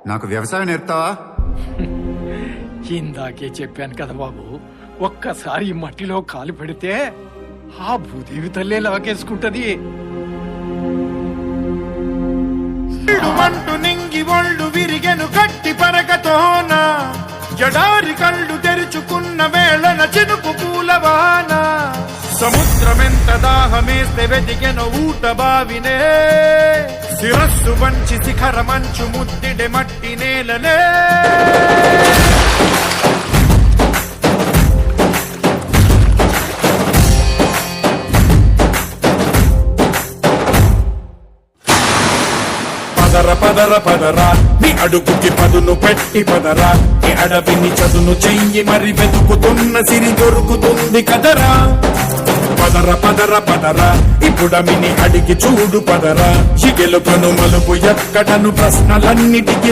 నాకు వ్యవసాయం నేర్పుతావా? ఇందాకే చెప్పాను కదా బాబు, ఒక్కసారి ఈ మట్టిలో కాలు పెడితే ఆ భూదేవి తల్లే లాగేసుకుంటది. మంటు నింగి ఒళ్ళు విరిగెను గట్టి పరగతోన, జడారి కళ్ళు తెరుచుకున్న వేళన చినుకు పూలవాన, సముద్రమెంత దాహమేస్తే వెతికెను ఊట బావినే, శిరస్సు వంచి శిఖర మంచు ముద్దిడే మట్టి నేలనే. పదర పదర పదరా నీ అడుగుకి పదును పెట్టి పదరా, ఈ అడవిని చదును చెయ్యి మరి వెతుకుతున్న సిరి దొరుకుతుంది కదరా. పదర పదర పదరా ఇప్పుడమిని అడిగి చూడు పదరా, ఈ గెలుపను మలుపు ఎక్కడను ప్రశ్నలన్నిటికీ